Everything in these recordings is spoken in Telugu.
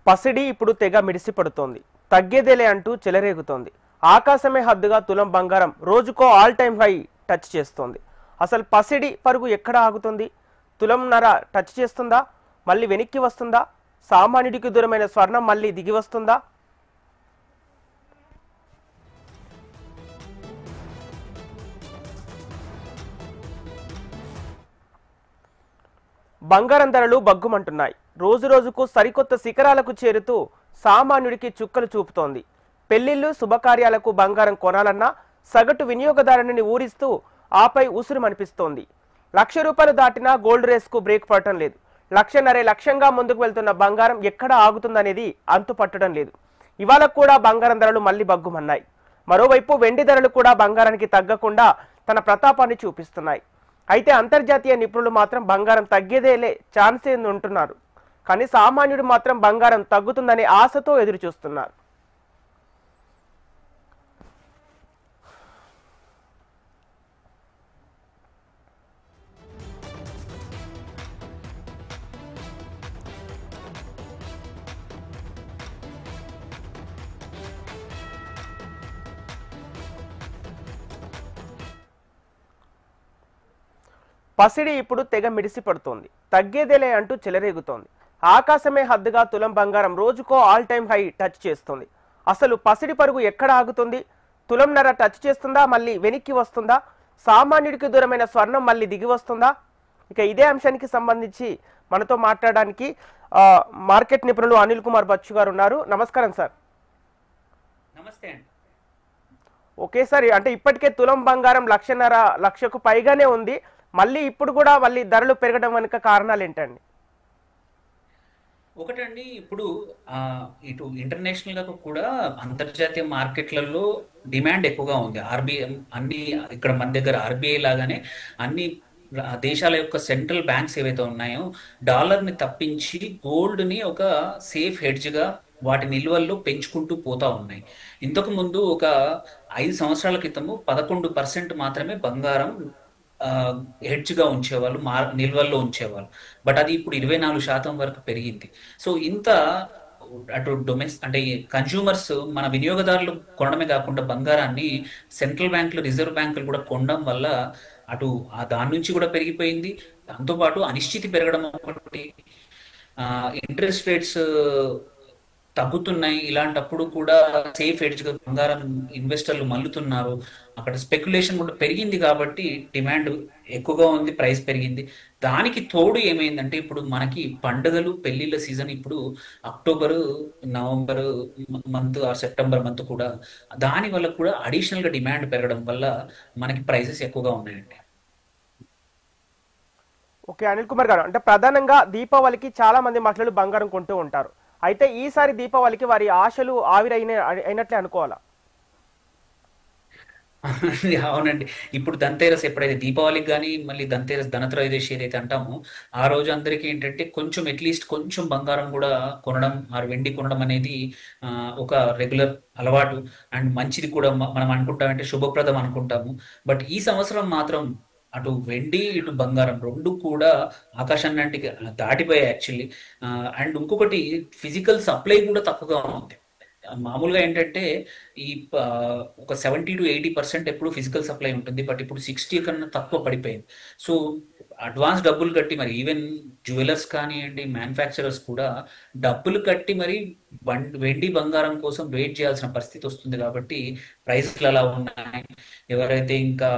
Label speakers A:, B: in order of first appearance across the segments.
A: పసిడి ఇప్పుడు తెగ మిడిసిపడుతోంది. తగ్గేదేలే అంటూ చెలరేగుతోంది. ఆకాశమే హద్దుగా తులం బంగారం రోజుకో ఆల్ టైమ్ హై టచ్ చేస్తోంది. అసలు పసిడి పరుగు ఎక్కడ ఆగుతుంది? తులంన్నర టచ్ చేస్తుందా? మళ్ళీ వెనక్కి వస్తుందా? సామాన్యుడికి దూరమైన స్వర్ణం మళ్ళీ దిగి వస్తుందా? బంగారం ధరలు బగ్గుమంటున్నాయి. రోజు రోజుకు సరికొత్త శిఖరాలకు చేరుతూ సామాన్యుడికి చుక్కలు చూపుతోంది. పెళ్లిళ్లు శుభకార్యాలకు బంగారం కొనాలన్నా సగటు వినియోగదారుని ఊరిస్తూ ఆపై ఉసురుమనిపిస్తోంది. ₹1,00,000 దాటినా గోల్డ్ రేస్కు బ్రేక్ పడటం లేదు. లక్షంగా ముందుకు వెళ్తున్న బంగారం ఎక్కడ ఆగుతుందనేది అంతు పట్టడం లేదు. ఇవాళ కూడా బంగారం ధరలు మళ్లీ బగ్గుమన్నాయి. మరోవైపు వెండి ధరలు కూడా బంగారానికి తగ్గకుండా తన ప్రతాపాన్ని చూపిస్తున్నాయి. అయితే అంతర్జాతీయ నిపుణులు మాత్రం బంగారం తగ్గేదేలే ఛాన్సే ఉంటున్నారు. కానీ సామాన్యుడు మాత్రం బంగారం తగ్గుతుందనే ఆశతో ఎదురు చూస్తున్నారు. పసిడి ఇప్పుడు తెగ మిడిసిపడుతోంది. తగ్గేదేలే అంటూ చెలరేగుతోంది. ఆకాశమే హద్దుగా తులం బంగారం రోజుకో ఆల్ టైమ్ హై టచ్ చేస్తుంది. అసలు పసిడి పరుగు ఎక్కడ ఆగుతుంది? తులంన్నర టచ్ చేస్తుందా? మళ్ళీ వెనక్కి వస్తుందా? సామాన్యుడికి దూరమైన స్వర్ణం మళ్ళీ దిగి వస్తుందా? ఇక ఇదే అంశానికి సంబంధించి మనతో మాట్లాడడానికి మార్కెట్ నిపుణులు అనిల్ కుమార్ బచ్చు గారు ఉన్నారు. నమస్కారం సార్.
B: నమస్తే అండి.
A: ఒకేసారి అంటే ఇప్పటికే తులం బంగారం లక్షకు పైగానే ఉంది. మళ్ళీ ఇప్పుడు కూడా మళ్ళీ ధరలు పెరగడం వెనుక కారణాలు ఏంటండి?
B: ఒకటండి, ఇప్పుడు ఇటు ఇంటర్నేషనల్ గా కూడా అంతర్జాతీయ మార్కెట్లలో డిమాండ్ ఎక్కువగా ఉంది. ఆర్బీఐ అన్ని ఇక్కడ మన దగ్గర ఆర్బీఐ లాగానే అన్ని దేశాల యొక్క సెంట్రల్ బ్యాంక్స్ ఏవైతే ఉన్నాయో డాలర్ ని తప్పించి గోల్డ్ ని ఒక సేఫ్ హెడ్జ్ గా వాటి నిల్వల్లో పెంచుకుంటూ పోతా ఉన్నాయి. ఇంతకు ముందు ఒక 5 సంవత్సరాల క్రితము 11% మాత్రమే బంగారం హెడ్జ్ గా ఉంచేవాళ్ళు, నిల్వల్లో ఉంచేవాళ్ళు. బట్ అది ఇప్పుడు 24% వరకు పెరిగింది. సో ఇంత అటు అంటే కన్స్యూమర్స్, మన వినియోగదారులు కొనడమే కాకుండా బంగారాన్ని సెంట్రల్ బ్యాంకులు, రిజర్వ్ బ్యాంకులు కూడా కొనడం వల్ల అటు దాని నుంచి కూడా పెరిగిపోయింది. దాంతోపాటు అనిశ్చితి పెరగడం ఒకటి, ఇంట్రెస్ట్ రేట్స్ తగ్గుతున్నాయి. ఇలాంటప్పుడు కూడా సేఫ్ ఎడ్జ్ గా బంగారం ఇన్వెస్టర్లు మల్లుతున్నారు. అక్కడ స్పెక్యులేషన్ కూడా పెరిగింది కాబట్టి డిమాండ్ ఎక్కువగా ఉంది, ప్రైస్ పెరిగింది. దానికి తోడు ఏమైందంటే ఇప్పుడు మనకి పండుగలు, పెళ్లిళ్ళ సీజన్ ఇప్పుడు October, November month or September month కూడా, దాని వల్ల కూడా అడిషనల్ గా డిమాండ్ పెరగడం వల్ల మనకి ప్రైసెస్ ఎక్కువగా ఉన్నాయండి.
A: ఓకే అనిల్ కుమార్ గారు, అంటే ప్రధానంగా దీపావళికి చాలా మంది మహిళలు బంగారం కొంటూ ఉంటారు. అయితే ఈసారి దీపావళికి వారి ఆశలు అయినట్లే అనుకోవాలా?
B: అవునండి. ఇప్పుడు ధన్తేరస్ ఎప్పుడైతే దీపావళికి కానీ మళ్ళీ ధనత్రయోదశి ఏదైతే అంటామో ఆ రోజు అందరికీ ఏంటంటే కొంచెం అట్లీస్ట్ కొంచెం బంగారం కూడా కొనడం, వెండి కొనడం అనేది ఒక రెగ్యులర్ అలవాటు అండ్ మంచిది కూడా. మనం అనుకుంటామంటే శుభప్రదం అనుకుంటాము. బట్ ఈ సంవత్సరం మాత్రం అటు వెండి ఇటు బంగారం రెండు కూడా ఆకాశాన్ని దాటిపోయాయి యాక్చువల్లీ. అండ్ ఇంకొకటి, ఫిజికల్ సప్లై కూడా తక్కువగా ఉంది. మామూలుగా ఏంటంటే ఈ ఒక 70 to 80% ఎప్పుడు ఫిజికల్ సప్లై ఉంటుంది. బట్ ఇప్పుడు 60 కన్నా తక్కువ పడిపోయింది. సో అడ్వాన్స్ డబ్బులు కట్టి, మరి ఈవెన్ జ్యువెలర్స్ కానివ్వండి, మ్యానుఫ్యాక్చరర్స్ కూడా డబ్బులు కట్టి మరి వెండి బంగారం కోసం వెయిట్ చేయాల్సిన పరిస్థితి వస్తుంది. కాబట్టి ప్రైస్లు అలా ఉన్నాయి. ఎవరైతే ఇంకా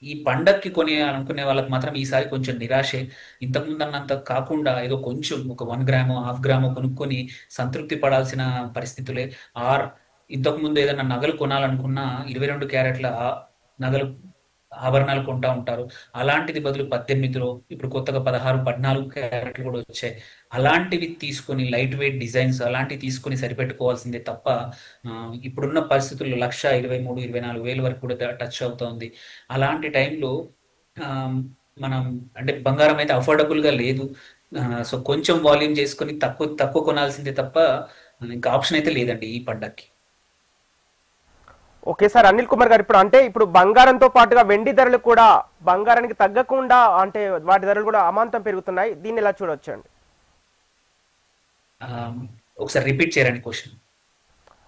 B: ఈ పండక్కి అనుకునే వాళ్ళకి మాత్రం ఈసారి కొంచెం నిరాశే. ఇంతకుముందు అన్నంత కాకుండా ఏదో కొంచెం ఒక 1 గ్రాము 1/2 గ్రాము కొనుక్కొని సంతృప్తి పడాల్సిన పరిస్థితులే. ఇంతకు ముందు ఏదైనా నగలు కొనాలనుకున్నా 22 క్యారెట్ల నగలు, ఆభరణాలు కొంటా ఉంటారు. అలాంటిది బదులు 18లో ఇప్పుడు కొత్తగా 16, 14 క్యారెట్లు కూడా వచ్చాయి. అలాంటివి తీసుకొని లైట్ వెయిట్ డిజైన్స్ అలాంటివి తీసుకొని సరిపెట్టుకోవాల్సిందే తప్ప ఇప్పుడున్న పరిస్థితుల్లో 1,23,000, 24,000 వరకు కూడా టచ్ అవుతోంది. అలాంటి టైంలో మనం అంటే బంగారం అయితే అఫోర్డబుల్ గా లేదు. సో కొంచెం వాల్యూమ్ చేసుకొని తక్కువ కొనాల్సిందే తప్ప ఇంకా ఆప్షన్ అయితే లేదండి ఈ పండక్కి.
A: ఓకే సార్ అనిల్ కుమార్ గారు, ఇప్పుడు బంగారంతో పాటుగా వెండి ధరలు కూడా బంగారానికి తగ్గకుండా అంటే వాటి ధరలు కూడా అమాంతం పెరుగుతున్నాయి. దీన్ని ఎలా చూడొచ్చు అండి?
B: ఒకసారి రిపీట్ చేయరండి క్వశ్చన్.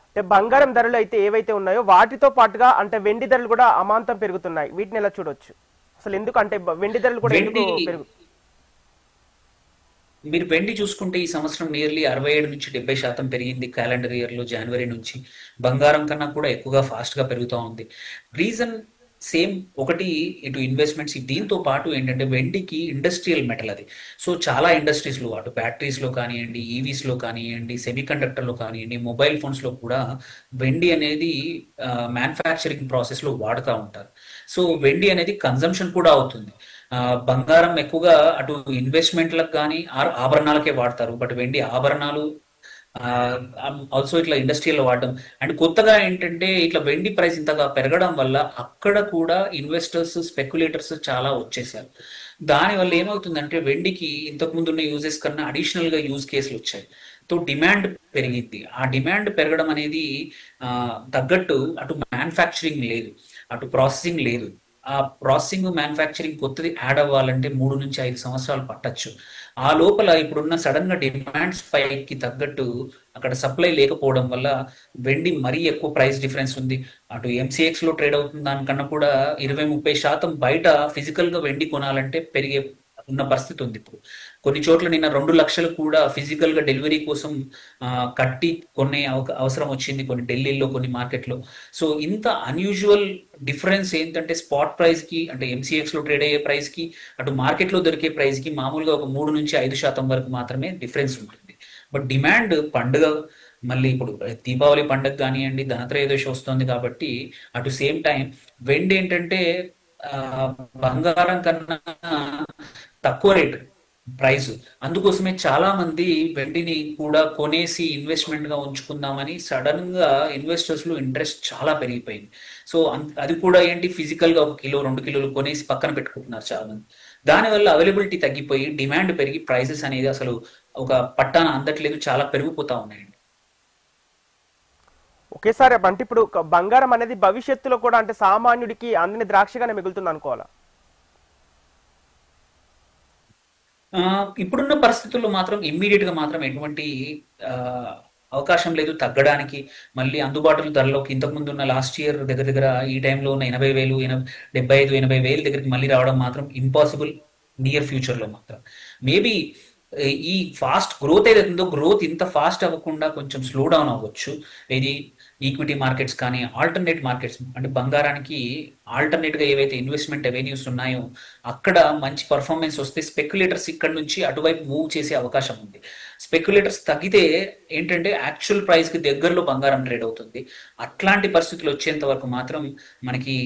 A: అంటే బంగారం ధరలు అయితే ఏవైతే ఉన్నాయో వాటితో పాటుగా అంటే వెండి ధరలు కూడా అమాంతం పెరుగుతున్నాయి, వీటిని ఎలా చూడొచ్చు? అసలు ఎందుకు అంటే వెండి ధరలు కూడా ఎందుకు
B: వెండి
A: పెరుగు?
B: మీరు వెండి చూసుకుంటే ఈ సంవత్సరం నియర్లీ 67 నుంచి 70% పెరిగింది క్యాలెండర్ ఇయర్ లో, జనవరి నుంచి. బంగారం కన్నా కూడా ఎక్కువగా ఫాస్ట్ గా పెరుగుతూ ఉంది. రీజన్ సేమ్ ఒకటి, ఇటు ఇన్వెస్ట్మెంట్స్, దీంతో పాటు ఏంటంటే వెండికి ఇండస్ట్రియల్ మెటల్ అది. సో చాలా ఇండస్ట్రీస్ లో, అటు బ్యాటరీస్ లో కానివ్వండి, ఈవీస్ లో కానివ్వండి, సెమీ కండక్టర్ లో కానివ్వండి, మొబైల్ ఫోన్స్ లో కూడా వెండి అనేది మ్యానుఫ్యాక్చరింగ్ ప్రాసెస్ లో వాడుతూ ఉంటారు. సో వెండి అనేది కన్జంప్షన్ కూడా అవుతుంది. ఆ, బంగారం ఎక్కువగా అటు ఇన్వెస్ట్మెంట్లకు కానీ ఆభరణాలకే వాడతారు, బట్ వెండి ఆభరణాలు ఆల్సో ఇట్లా ఇండస్ట్రియల్ వాడడం. అండ్ కొత్తగా ఏంటంటే ఇట్లా వెండి ప్రైస్ ఇంతగా పెరగడం వల్ల అక్కడ కూడా ఇన్వెస్టర్స్, స్పెక్యులేటర్స్ చాలా వచ్చేసారు. దానివల్ల ఏమవుతుందంటే వెండికి ఇంతకు ముందు ఉన్న యూజెస్ కన్నా అడిషనల్ గా యూజ్ కేసులు వచ్చాయి. తో డిమాండ్ పెరిగింది. ఆ డిమాండ్ పెరగడం అనేది ఆ, తగ్గట్టు అటు మ్యానుఫ్యాక్చరింగ్ లేదు, అటు ప్రాసెసింగ్ లేదు. ఆ ప్రాసెసింగ్, మ్యానుఫ్యాక్చరింగ్ కొత్తది యాడ్ అవ్వాలంటే 3 నుంచి 5 సంవత్సరాలు పట్టచ్చు. ఆ లోపల ఇప్పుడున్న సడన్ గా డిమాండ్ స్పైక్ కి తగ్గట్టు అక్కడ సప్లై లేకపోవడం వల్ల వెండి మరీ ఎక్కువ ప్రైస్ డిఫరెన్స్ ఉంది. అటు ఎంసీఎక్స్ లో ట్రేడ్ అవుతుంది దానికన్నా కూడా 20-30% బయట ఫిజికల్ గా వెండి కొనాలంటే పెరిగే ఉన్న పరిస్థితి ఉంది ఇప్పుడు. కొన్ని చోట్ల నిన్న 2 లక్షలు కూడా ఫిజికల్ గా డెలివరీ కోసం ఆ, కట్టి కొనే అవసరం వచ్చింది కొన్ని ఢిల్లీలో, కొన్ని మార్కెట్లో. సో ఇంత అన్యూజువల్ డిఫరెన్స్ ఏంటంటే స్పాట్ ప్రైస్ కి, అంటే ఎంసీఎక్స్ లో ట్రేడ్ అయ్యే ప్రైస్ కి, అటు మార్కెట్ లో దొరికే ప్రైస్ కి మామూలుగా ఒక 3-5% వరకు మాత్రమే డిఫరెన్స్ ఉంటుంది. బట్ డిమాండ్ పండుగ, మళ్ళీ ఇప్పుడు దీపావళి పండుగ కానివ్వండి, ధనత్రయోదశి వస్తుంది కాబట్టి అటు సేమ్ టైం వెండి ఏంటంటే ఆ, బంగారం కన్నా తక్కువ రేట్ ప్రైస్. అందుకోసమే చాలా మంది వెండిని కూడా కొనేసి ఇన్వెస్ట్మెంట్ గా ఉంచుకుందామని సడన్ గా ఇన్వెస్టర్స్ లో ఇంట్రెస్ట్ చాలా పెరిగిపోయింది. సో అది కూడా ఏంటి, ఫిజికల్ గా 1 కిలో 2 కిలోలు కొనేసి పక్కన పెట్టుకుంటున్నారు చాలా మంది. దానివల్ల అవైలబిలిటీ తగ్గిపోయి డిమాండ్ పెరిగి ప్రైసెస్ అనేది అసలు ఒక పట్టాన అందట్లేదు, చాలా పెరిగిపోతా ఉన్నాయండి.
A: ఒకేసారి అంటే ఇప్పుడు బంగారం అనేది భవిష్యత్తులో కూడా అంటే సామాన్యుడికి అందని ద్రాక్షగానే మిగులుతుంది అనుకోవాలా?
B: ఆ, ఇప్పుడున్న పరిస్థితుల్లో మాత్రం ఇమ్మీడియట్ గా మాత్రం ఎటువంటి ఆ, అవకాశం లేదు తగ్గడానికి. మళ్ళీ అందుబాటులో ధరలోకి ఇంతకు ముందు ఉన్న లాస్ట్ ఇయర్ దగ్గర దగ్గర ఈ టైంలో ఉన్న 80,000, 75,000-80,000 దగ్గరికి మళ్ళీ రావడం మాత్రం ఇంపాసిబుల్ నియర్ ఫ్యూచర్ లో మాత్రం. మేబీ ఈ ఫాస్ట్ గ్రోత్ ఏదైతే ఉందో, గ్రోత్ ఇంత ఫాస్ట్ అవ్వకుండా కొంచెం స్లో డౌన్ అవ్వచ్చు. ఇది ఈక్విటీ మార్కెట్స్ కానీ ఆల్టర్నేట్ మార్కెట్స్, అంటే బంగారానికి ఆల్టర్నేట్ గా ఏవైతే ఇన్వెస్ట్మెంట్ అవెన్యూస్ ఉన్నాయో అక్కడ మంచి పర్ఫార్మెన్స్ వస్తే స్పెక్యులేటర్స్ ఇక్కడ నుంచి అటువైపు మూవ్ చేసే అవకాశం ఉంది. స్పెక్యులేటర్స్ తగ్గితే ఏంటంటే యాక్చువల్ ప్రైస్ కి దగ్గరలో బంగారం ట్రేడ్ అవుతుంది. అట్లాంటి పరిస్థితులు వచ్చేంత వరకు మాత్రం మనకి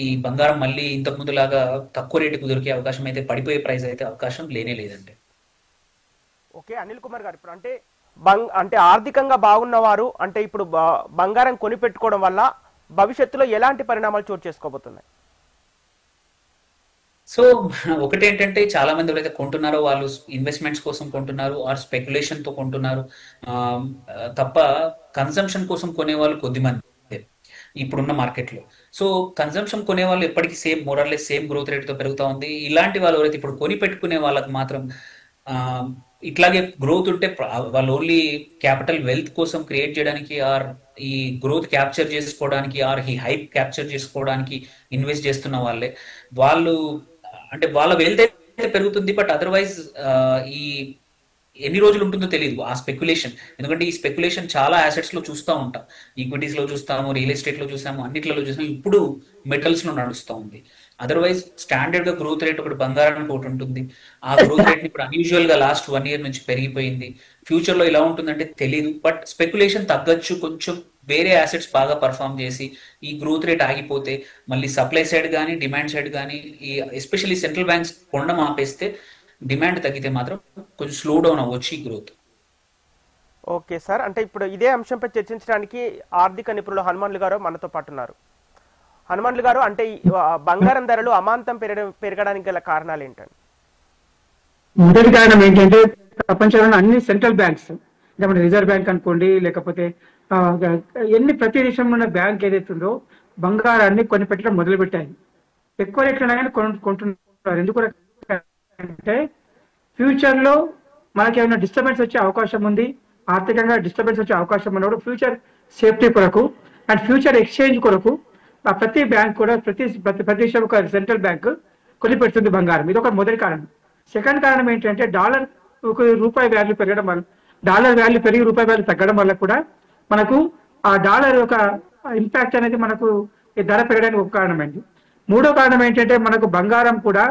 B: ఈ బంగారం మళ్ళీ ఇంతకు ముందు లాగా తక్కువ రేటుకు దొరికే అవకాశం అయితే, పడిపోయే ప్రైస్ అయితే అవకాశం లేనే లేదండి.
A: ఓకే అనిల్ కుమార్ గారు, ఇప్పుడు అంటే అంటే ఆర్థికంగా బాగున్నవారు అంటే ఇప్పుడు బంగారం కొనిపెట్టుకోవడం వల్ల భవిష్యత్తులో ఎలాంటి పరిణామాలు చోటు చేసుకోబోతున్నాయి?
B: సో ఒకటేంటంటే చాలా మంది ఎవరైతే కొంటున్నారో వాళ్ళు ఇన్వెస్ట్మెంట్స్ కోసం కొంటున్నారు, ఆర్ స్పెక్యులేషన్ తో కొంటున్నారు. ఆ, తప్ప కన్సంప్షన్ కోసం కొనే వాళ్ళు కొద్ది మంది ఇప్పుడున్న మార్కెట్ లో. సో కన్సంప్షన్ కొనే వాళ్ళు ఎప్పటికీ సేమ్, మోరల్లెస్ సేమ్ గ్రోత్ రేట్ తో పెరుగుతా ఉంది. ఇలాంటి వాళ్ళు ఎవరైతే ఇప్పుడు కొని పెట్టుకునే వాళ్ళకి మాత్రం ఆ, ఇట్లాగే గ్రోత్ ఉంటే వాళ్ళు ఓన్లీ క్యాపిటల్ వెల్త్ కోసం క్రియేట్ చేయడానికి, ఆర్ ఈ గ్రోత్ క్యాప్చర్ చేసుకోవడానికి, ఆర్ ఈ హైప్ క్యాప్చర్ చేసుకోవడానికి ఇన్వెస్ట్ చేస్తున్న వాళ్ళే. వాళ్ళు అంటే వాళ్ళ వెల్త్ అయితే పెరుగుతుంది, బట్ అదర్వైజ్ ఈ ఎన్ని రోజులు ఉంటుందో తెలియదు ఆ స్పెక్యులేషన్. ఎందుకంటే ఈ స్పెక్యులేషన్ చాలా అసెట్స్ లో చూస్తూ ఉంటాం, ఈక్విటీస్ లో చూస్తాము, రియల్ ఎస్టేట్ లో చూసాము, అన్నిట్లలో చూసాము, ఇప్పుడు మెటల్స్ లో నడుస్తూ ఉంది. అదర్వైజ్ స్టాండర్డ్ గా గ్రోత్ రేట్ ఒకటి బంగారానికి ఒకటి ఉంటుంది. ఆ గ్రోత్ రేట్ ఇప్పుడు అన్యూజువల్ గా లాస్ట్ 1 ఇయర్ నుంచి పెరిగిపోయింది. ఫ్యూచర్ లో ఇలా ఉంటుందంటే తెలియదు, బట్ స్పెక్యులేషన్ తగ్గచ్చు కొంచెం. వేరే అసెట్స్ బాగా పర్ఫామ్ చేసి ఈ గ్రోత్ రేట్ ఆగిపోతే మళ్ళీ సప్లై సైడ్ కానీ డిమాండ్ సైడ్ కానీ, ఈ ఎస్పెషల్లీ సెంట్రల్ బ్యాంక్స్ కొనడం ఆపేస్తే, డిమాండ్ తగ్గితే మాత్రం కొంచెం స్లో డౌన్ అవ్వచ్చు ఈ గ్రోత్.
A: ఓకే సార్, అంటే ఇప్పుడు ఇదే అంశంపై చర్చించడానికి ఆర్థిక నిపుణులు హనుమాన్లు గారు మనతో పాటు ఉన్నారు. హనుమాన్లు గారు, అంటే బంగారం ధరలు అమాంతం పెరగడానికి గల కారణాలు ఏంటండి?
C: మొదటి కారణం ఏంటంటే ప్రపంచంలో అన్ని సెంట్రల్ బ్యాంక్స్, అంటే రిజర్వ్ బ్యాంక్ అనుకోండి, లేకపోతే ప్రతి దేశంలో ఉన్న బ్యాంక్ ఏదైతే ఉందో బంగారాన్ని కొని పెట్టడం మొదలు పెట్టాయి. ఎక్కువ రేట్లు కానీ కొంటున్నారు. ఎందుకు అంటే ఫ్యూచర్ లో మనకి ఏమైనా డిస్టర్బెన్స్ వచ్చే అవకాశం ఉంది. ఆర్థికంగా డిస్టర్బెన్స్ వచ్చే అవకాశం ఉన్నప్పుడు ఫ్యూచర్ సేఫ్టీ కొరకు అండ్ ఫ్యూచర్ ఎక్స్చేంజ్ కొరకు ప్రతి బ్యాంక్ కూడా ప్రతి దేశం ఒక సెంట్రల్ బ్యాంక్ కొనిపెడుతుంది బంగారం. ఇది ఒక మొదటి కారణం. సెకండ్ కారణం ఏంటంటే డాలర్ రూపాయి వాల్యూ పెరగడం వల్ల, డాలర్ వాల్యూ పెరిగి రూపాయి వాల్యూ తగ్గడం వల్ల కూడా మనకు ఆ డాలర్ యొక్క ఇంపాక్ట్ అనేది మనకు ఈ ధర పెరగడానికి ఒక కారణం అండి. మూడో కారణం ఏంటంటే మనకు బంగారం కూడా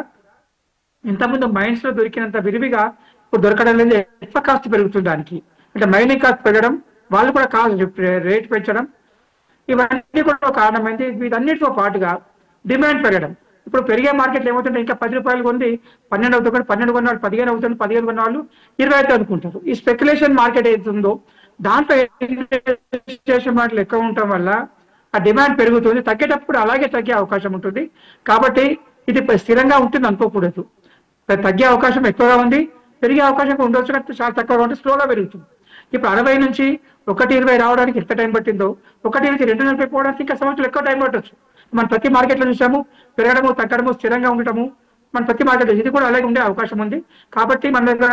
C: ఇంతకుముందు మైన్స్ లో దొరికినంత విరివిగా ఇప్పుడు దొరకడం లేదు. ఎక్కువ కాస్ట్ పెరుగుతుంది దానికి, అంటే మైనింగ్ కాస్ట్ పెరగడం, వాళ్ళు కూడా కాస్ట్ రేట్ పెంచడం, ఇవన్నీ కూడా ఒక కారణమైంది. వీటన్నిటితో పాటుగా డిమాండ్ పెరగడం. ఇప్పుడు పెరిగే మార్కెట్లో ఏమవుతుంటే ఇంకా 10 రూపాయలు కొంది 12 అవుతుంది, 12 కొన్న వాళ్ళు 15 అవుతుంది, 15 కొన్న వాళ్ళు 20 అనుకుంటారు. ఈ స్పెక్యులేషన్ మార్కెట్ ఏదైతుందో దాంట్లో మార్కెట్లు ఎక్కువ ఉండటం వల్ల ఆ డిమాండ్ పెరుగుతుంది. తగ్గేటప్పుడు అలాగే తగ్గే అవకాశం ఉంటుంది. కాబట్టి ఇది స్థిరంగా ఉంటుంది అనుకోకూడదు. తగ్గే అవకాశం ఎక్కువగా ఉంది, పెరిగే అవకాశం ఉండొచ్చు, చాలా తక్కువగా ఉంటే స్లోగా పెరుగుతుంది. ఇప్పుడు 60 నుంచి 1.20 రావడానికి ఎంత టైం పట్టిందో 1 నుంచి 2.40 పోవడానికి ఇంకా సంవత్సరాలు ఎక్కువ టైం పట్టొచ్చు. మనం ప్రతి మార్కెట్లో చూసాము పెరగడము, తగ్గడము, స్థిరంగా ఉండటము. మన ప్రతి మార్కెట్లో ఇది కూడా అలాగే ఉండే అవకాశం ఉంది. కాబట్టి మన దగ్గర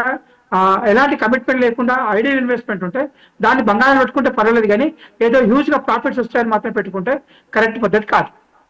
C: ఎలాంటి కమిట్మెంట్ లేకుండా ఐడియల్ ఇన్వెస్ట్మెంట్ ఉంటే దాన్ని బంగారం పెట్టుకుంటే పర్వాలేదు, కానీ ఏదో హ్యూజ్ గా ప్రాఫిట్స్ వస్తాయని మాత్రం పెట్టుకుంటే కరెక్ట్ పద్ధతి కాదు.